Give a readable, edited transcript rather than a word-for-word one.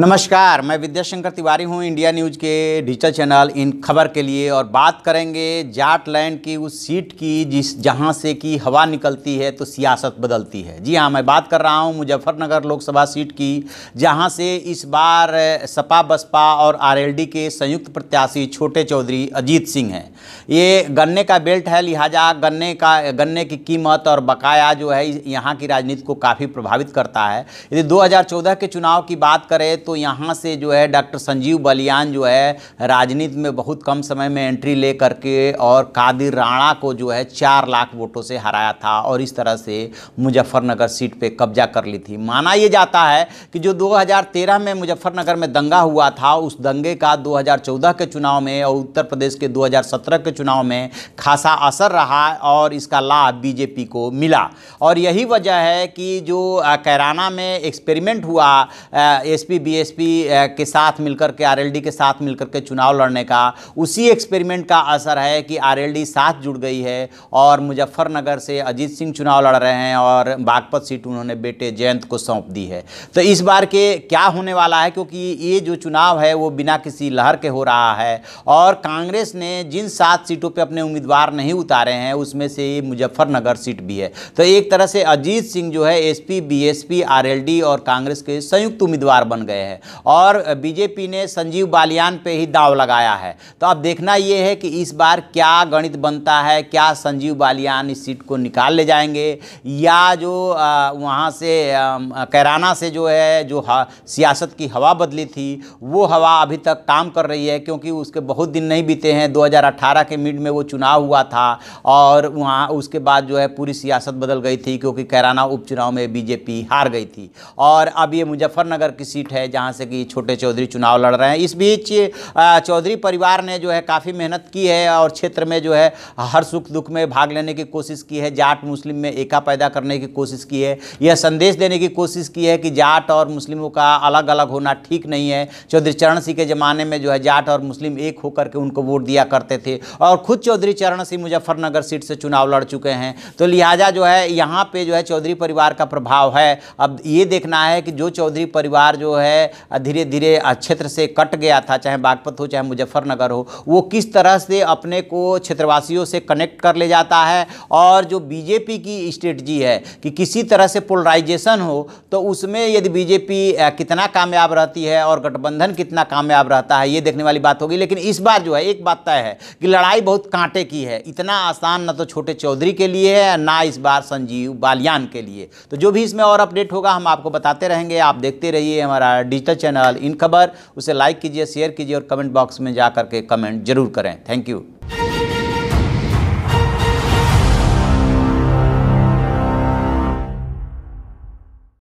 नमस्कार, मैं विद्याशंकर तिवारी हूं इंडिया न्यूज़ के डिजिटल चैनल इन खबर के लिए। और बात करेंगे जाटलैंड की उस सीट की जहां से कि हवा निकलती है तो सियासत बदलती है। जी हां, मैं बात कर रहा हूं मुजफ्फरनगर लोकसभा सीट की, जहां से इस बार सपा बसपा और आरएलडी के संयुक्त प्रत्याशी छोटे चौधरी अजीत सिंह हैं। ये गन्ने का बेल्ट है, लिहाजा गन्ने की कीमत और बकाया जो है यहाँ की राजनीति को काफ़ी प्रभावित करता है। यदि 2014 के चुनाव की बात करें तो यहाँ से जो है डॉक्टर संजीव बालियान जो है राजनीति में बहुत कम समय में एंट्री ले करके और कादिर राणा को जो है 4 लाख वोटों से हराया था और इस तरह से मुजफ्फरनगर सीट पे कब्जा कर ली थी। माना यह जाता है कि जो 2013 में मुजफ्फरनगर में दंगा हुआ था, उस दंगे का 2014 के चुनाव में और उत्तर प्रदेश के 2017 के चुनाव में खासा असर रहा और इसका लाभ बीजेपी को मिला। और यही वजह है कि जो कैराना में एक्सपेरिमेंट हुआ एसपी बीएसपी के साथ मिलकर के आरएलडी के साथ मिलकर के चुनाव लड़ने का, उसी एक्सपेरिमेंट का असर है कि आरएलडी साथ जुड़ गई है और मुजफ्फरनगर से अजीत सिंह चुनाव लड़ रहे हैं और बागपत सीट उन्होंने बेटे जयंत को सौंप दी है। तो इस बार के क्या होने वाला है, क्योंकि ये जो चुनाव है वो बिना किसी लहर के हो रहा है और कांग्रेस ने जिन 7 सीटों पर अपने उम्मीदवार नहीं उतारे हैं उसमें से ये मुजफ्फरनगर सीट भी है। तो एक तरह से अजीत सिंह जो है एसपी बीएसपी आरएलडी और कांग्रेस के संयुक्त उम्मीदवार बन गए हैं और बीजेपी ने संजीव बालियान पे ही दांव लगाया है। तो अब देखना यह है कि इस बार क्या गणित बनता है, क्या संजीव बालियान इस सीट को निकाल ले जाएंगे या जो वहाँ से कैराना से जो है जो सियासत की हवा बदली थी वो हवा अभी तक काम कर रही है, क्योंकि उसके बहुत दिन नहीं बीते हैं। 2018 के मिड में वो चुनाव हुआ था और वहाँ उसके बाद जो है पूरी सियासत बदल गई थी, क्योंकि कैराना उपचुनाव में बीजेपी हार गई थी और अब ये मुजफ्फरनगर की सीट है जहाँ से कि छोटे चौधरी चुनाव लड़ रहे हैं। इस बीच चौधरी परिवार ने जो है काफ़ी मेहनत की है और क्षेत्र में जो है हर सुख दुख में भाग लेने की कोशिश की है, जाट मुस्लिम में एका पैदा करने की कोशिश की है, यह संदेश देने की कोशिश की है कि जाट और मुस्लिमों का अलग अलग होना ठीक नहीं है। चौधरी चरण सिंह के ज़माने में जो है जाट और मुस्लिम एक होकर के उनको वोट दिया करते थे और खुद चौधरी चरण सिंह मुजफ्फरनगर सीट से चुनाव लड़ चुके हैं। तो लिहाजा जो है यहाँ पर जो है चौधरी परिवार का प्रभाव है। अब ये देखना है कि जो चौधरी परिवार जो है धीरे धीरे क्षेत्र से कट गया था, चाहे बागपत हो चाहे मुजफ्फरनगर हो, वो किस तरह से अपने को क्षेत्रवासियों से कनेक्ट कर ले जाता है। और जो बीजेपी की स्ट्रेटजी है कि किसी तरह से पोलराइजेशन हो, तो उसमें यदि बीजेपी कितना कामयाब रहती है और गठबंधन कितना कामयाब रहता है, ये देखने वाली बात होगी। लेकिन इस बार जो है एक बात तय है कि लड़ाई बहुत कांटे की है, इतना आसान ना तो छोटे चौधरी के लिए है ना इस बार संजीव बालियान के लिए। तो जो भी इसमें और अपडेट होगा हम आपको बताते रहेंगे। आप देखते रहिए हमारा डिजिटल चैनल इन खबर, उसे लाइक कीजिए, शेयर कीजिए और कमेंट बॉक्स में जा करके कमेंट जरूर करें। Thank you.